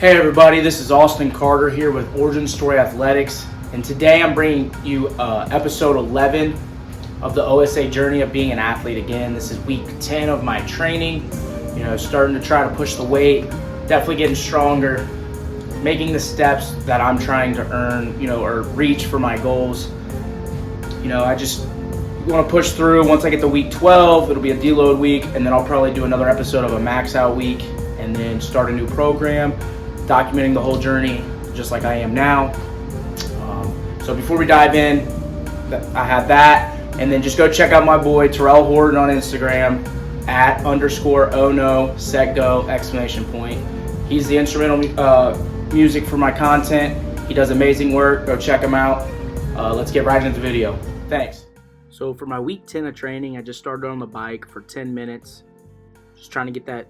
Hey everybody, this is Austin Carter here with Origin Story Athletics, and today I'm bringing you episode 11 of the OSA Journey of Being an Athlete again. This is week 10 of my training, starting to try to push the weight, definitely getting stronger, making the steps that I'm trying to earn, or reach for my goals. I just want to push through. Once I get to week 12, it'll be a deload week, and then I'll probably do another episode of a max out week, and then start a new program, documenting the whole journey just like I am now. So before we dive in, I have that, and then just go check out my boy Terrell Horton on Instagram @_ONO_SETGO! He's the instrumental music for my content. He does amazing work. Go check him out. Let's get right into the video. Thanks. So for my week 10 of training, I just started on the bike for 10 minutes, just trying to get that,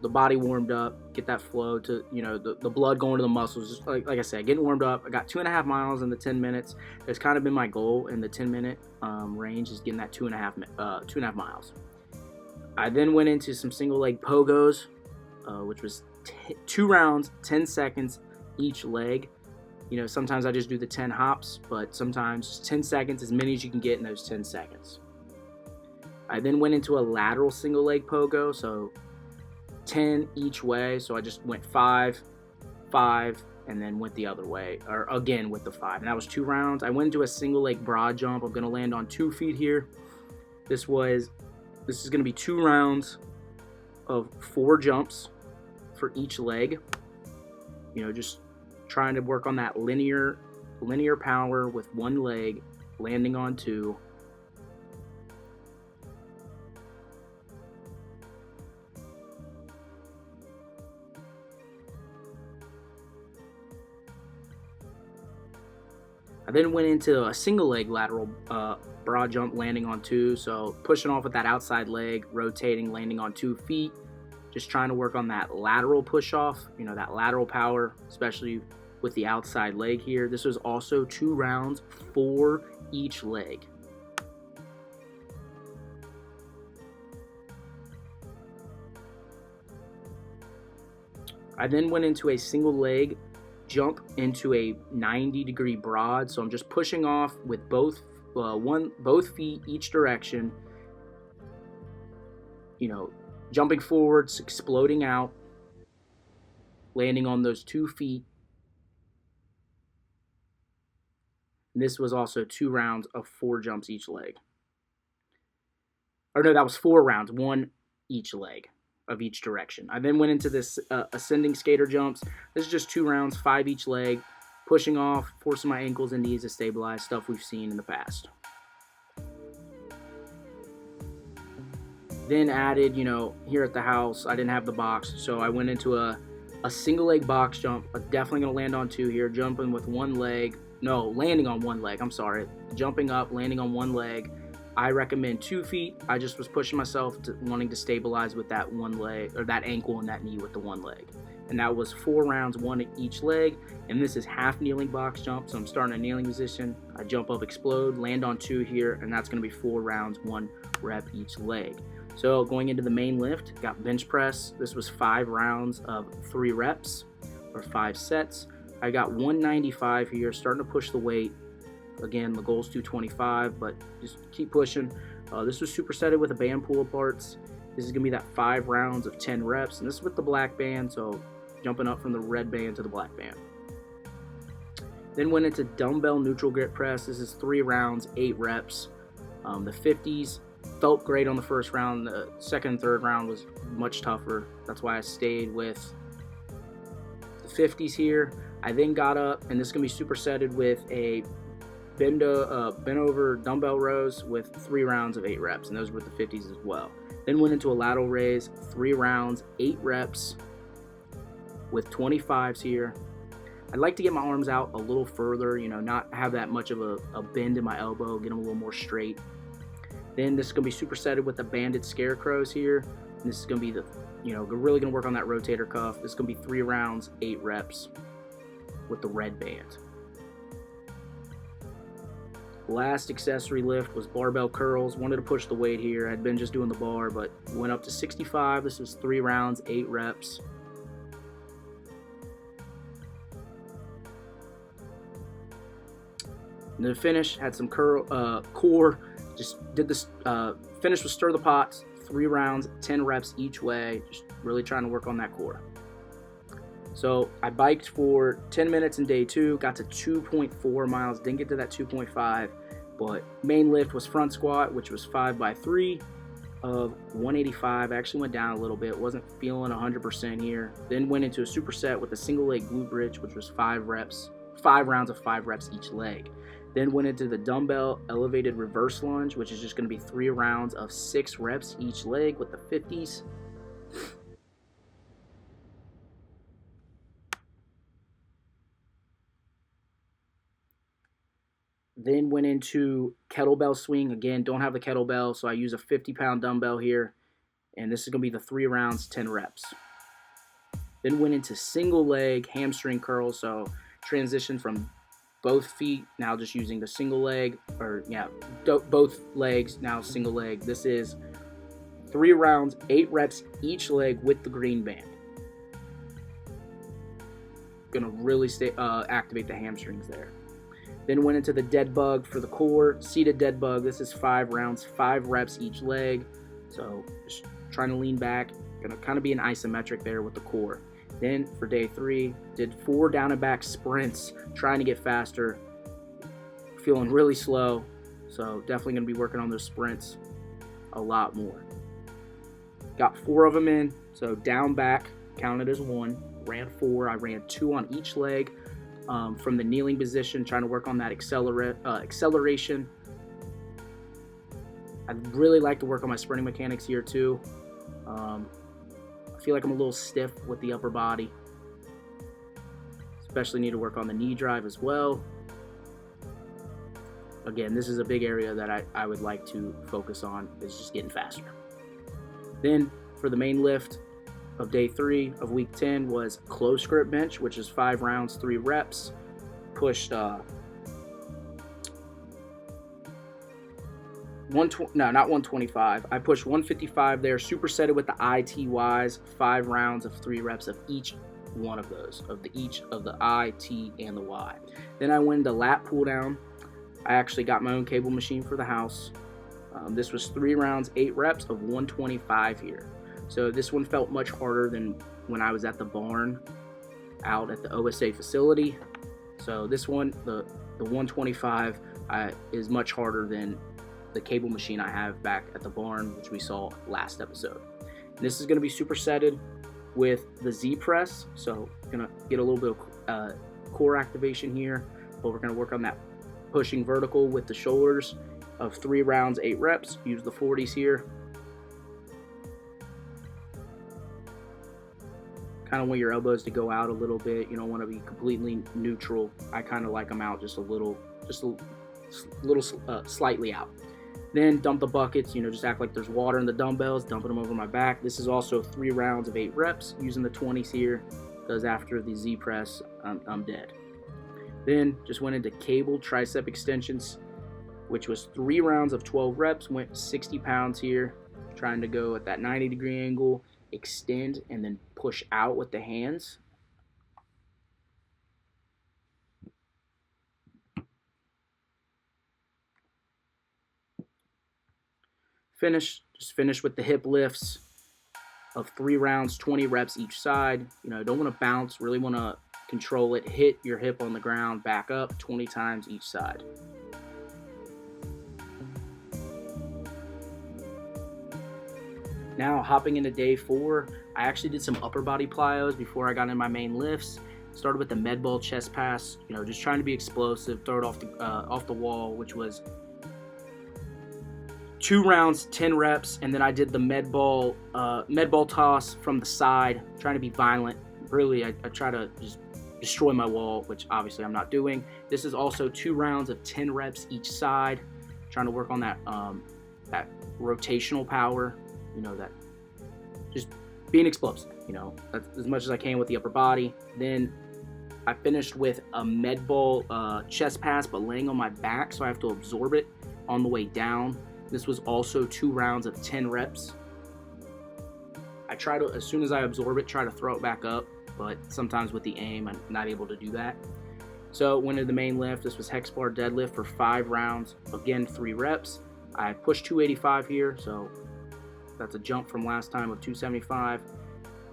the body warmed up, get that flow to, the blood going to the muscles. Just like I said, getting warmed up. I got 2.5 miles in the 10 minutes. It's kind of been my goal in the 10-minute range, is getting that 2.5 miles. I then went into some single leg pogos, which was 2 rounds, 10 seconds each leg. Sometimes I just do the 10 hops, but sometimes 10 seconds, as many as you can get in those 10 seconds. I then went into a lateral single leg pogo, so 10 each way. So I just went 5, 5, and then went the other way, or again with the 5. And that was 2 rounds. I went into a single leg broad jump. I'm going to land on 2 feet here. This is going to be 2 rounds of 4 jumps for each leg. Just trying to work on that linear power with one leg, landing on 2. I then went into a single leg lateral broad jump, landing on 2. So pushing off with that outside leg, rotating, landing on 2 feet. Just trying to work on that lateral push off, that lateral power, especially with the outside leg here. This was also 2 rounds, 4 each leg. I then went into a single leg jump into a 90-degree broad. So I'm just pushing off with both feet each direction, jumping forwards, exploding out, landing on those 2 feet. And this was also 2 rounds of 4 jumps each leg. Or no, that was 4 rounds, 1 each leg of each direction. I then went into this ascending skater jumps. This is just 2 rounds, 5 each leg, pushing off, forcing my ankles and knees to stabilize, stuff we've seen in the past. Then added, here at the house, I didn't have the box, so I went into a single leg box jump. I'm definitely going to land on 2 here, jumping with one leg. No, landing on one leg, I'm sorry. Jumping up, landing on one leg. I recommend 2 feet. I just was pushing myself to wanting to stabilize with that one leg, or that ankle and that knee with the one leg. And that was 4 rounds, 1 each leg. And this is half kneeling box jump. So I'm starting a kneeling position. I jump up, explode, land on 2 here, and that's going to be 4 rounds, 1 rep each leg. So going into the main lift, got bench press. This was 5 rounds of 3 reps, or 5 sets. I got 195 here, starting to push the weight. Again, the goal is 225, but just keep pushing. This was supersetted with a band pull aparts. This is going to be that 5 rounds of 10 reps, and this is with the black band, so jumping up from the red band to the black band. Then went into dumbbell neutral grip press. This is 3 rounds, 8 reps. The 50s felt great on the first round. The second and third round was much tougher. That's why I stayed with the 50s here. I then got up, and this is going to be supersetted with a bent over dumbbell rows with 3 rounds of 8 reps, and those were the 50s as well. Then went into a lateral raise, 3 rounds, 8 reps with 25s here. I'd like to get my arms out a little further, not have that much of a bend in my elbow, get them a little more straight. Then this is going to be supersetted with the banded scarecrows here. And this is going to be really going to work on that rotator cuff. This is going to be 3 rounds, 8 reps with the red band. Last accessory lift was barbell curls. Wanted to push the weight here. I'd been just doing the bar, but went up to 65. This was 3 rounds, 8 reps. And then finish, had some core, just did this, finish with stir the pots, 3 rounds, 10 reps each way, just really trying to work on that core. So I biked for 10 minutes in day 2, got to 2.4 miles, didn't get to that 2.5, but main lift was front squat, which was 5x3 of 185. I actually went down a little bit, wasn't feeling 100% here. Then went into a superset with a single leg glute bridge, which was 5 rounds of 5 reps each leg. Then went into the dumbbell elevated reverse lunge, which is just going to be 3 rounds of 6 reps each leg with the 50s. Then went into kettlebell swing. Again, don't have a kettlebell, so I use a 50-pound dumbbell here. And this is going to be the 3 rounds, 10 reps. Then went into single leg hamstring curls. So transition from both feet, now just using the single leg, or yeah, both legs, now single leg. This is 3 rounds, 8 reps each leg with the green band. Gonna really activate the hamstrings there. Then went into the dead bug for the core, seated dead bug. This is 5 rounds, 5 reps each leg. So just trying to lean back, gonna kind of be an isometric there with the core. Then for day 3, did 4 down and back sprints, trying to get faster, feeling really slow. So definitely gonna be working on those sprints a lot more. Got 4 of them in, so down back, counted as 1, ran 4, I ran 2 on each leg. From the kneeling position, trying to work on that acceleration. I'd really like to work on my sprinting mechanics here too. I feel like I'm a little stiff with the upper body. Especially need to work on the knee drive as well. Again, this is a big area that I would like to focus on, is just getting faster. Then for the main lift of day 3 of week 10 was close grip bench, which is 5 rounds, 3 reps. Pushed not 125. I pushed 155 there, supersetted with the ITYs, 5 rounds of 3 reps of each one of those, each of the I, T, and the Y. Then I went into lat pull down. I actually got my own cable machine for the house. This was 3 rounds, 8 reps of 125 here. So this one felt much harder than when I was at the barn out at the OSA facility. So this one, the 125, is much harder than the cable machine I have back at the barn, which we saw last episode. And this is going to be supersetted with the Z press. So going to get a little bit of core activation here, but we're going to work on that pushing vertical with the shoulders of 3 rounds, 8 reps. Use the 40s here. Kind of want your elbows to go out a little bit. You don't want to be completely neutral. I kind of like them out just a little slightly out. Then dump the buckets, just act like there's water in the dumbbells, dumping them over my back. This is also 3 rounds of 8 reps using the 20s here, because after the Z press, I'm dead. Then just went into cable tricep extensions, which was 3 rounds of 12 reps, went 60 pounds here, trying to go at that 90-degree angle, extend, and then push out with the hands. Just finish with the hip lifts of 3 rounds, 20 reps each side. Don't want to bounce, really want to control it. Hit your hip on the ground, back up 20 times each side. Now hopping into day 4, I actually did some upper body plyos before I got in my main lifts. Started with the med ball chest pass, just trying to be explosive, throw it off the wall, which was 2 rounds, 10 reps, and then I did the med ball toss from the side, trying to be violent. Really, I try to just destroy my wall, which obviously I'm not doing. This is also 2 rounds of 10 reps each side, trying to work on that rotational power. That just being explosive, that's as much as I can with the upper body. Then I finished with a med ball chest pass, but laying on my back, so I have to absorb it on the way down. This was also 2 rounds of 10 reps. I try to, as soon as I absorb it, try to throw it back up, but sometimes with the aim, I'm not able to do that. So went into the main lift. This was hex bar deadlift for 5 rounds. Again, 3 reps. I pushed 285 here, so that's a jump from last time of 275.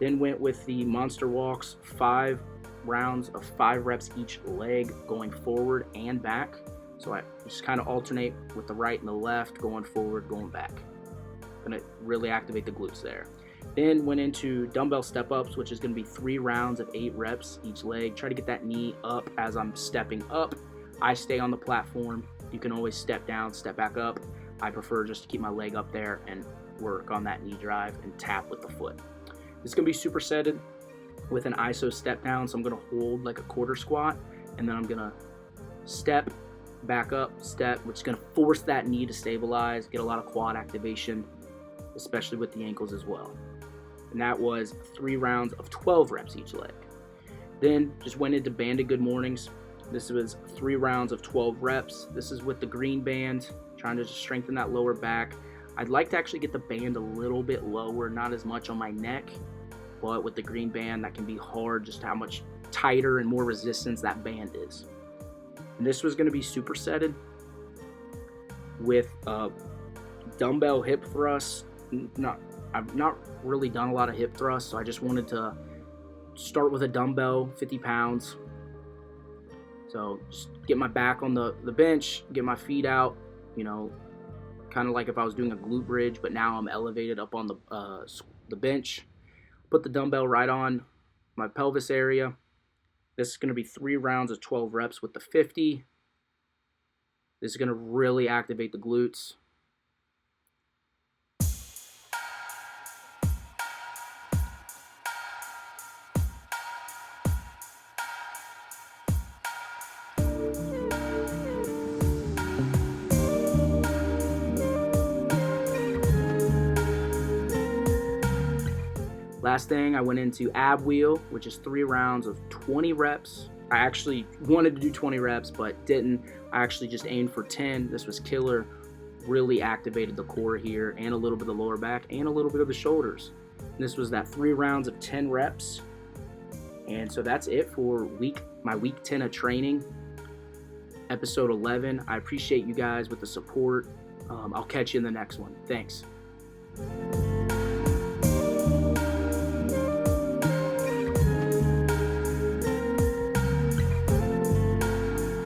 Then went with the monster walks, 5 rounds of 5 reps each leg, going forward and back. So I just kind of alternate with the right and the left, going forward, going back. Gonna really activate the glutes there. Then went into dumbbell step-ups, which is going to be 3 rounds of 8 reps each leg. Try to get that knee up as I'm stepping up. I stay on the platform. You can always step down, step back up. I prefer just to keep my leg up there and work on that knee drive and tap with the foot. It's going to be supersetted with an ISO step down. So I'm going to hold like a quarter squat, and then I'm going to step, back up, step, which is going to force that knee to stabilize, get a lot of quad activation, especially with the ankles as well. And that was 3 rounds of 12 reps each leg. Then just went into banded good mornings. This was 3 rounds of 12 reps. This is with the green band, trying to just strengthen that lower back. I'd like to actually get the band a little bit lower, not as much on my neck, but with the green band, that can be hard, just how much tighter and more resistance that band is. And this was going to be supersetted with dumbbell hip thrusts. I've not really done a lot of hip thrusts, so I just wanted to start with a dumbbell, 50 pounds. So just get my back on the bench, get my feet out, kind of like if I was doing a glute bridge, but now I'm elevated up on the bench. Put the dumbbell right on my pelvis area. This is going to be 3 rounds of 12 reps with the 50. This is going to really activate the glutes. Last thing, I went into ab wheel, which is 3 rounds of 20 reps. I actually wanted to do 20 reps, but didn't. I actually just aimed for 10. This was killer. Really activated the core here, and a little bit of the lower back, and a little bit of the shoulders. And this was that 3 rounds of 10 reps. And so that's it for my week 10 of training, episode 11. I appreciate you guys with the support. I'll catch you in the next one. Thanks.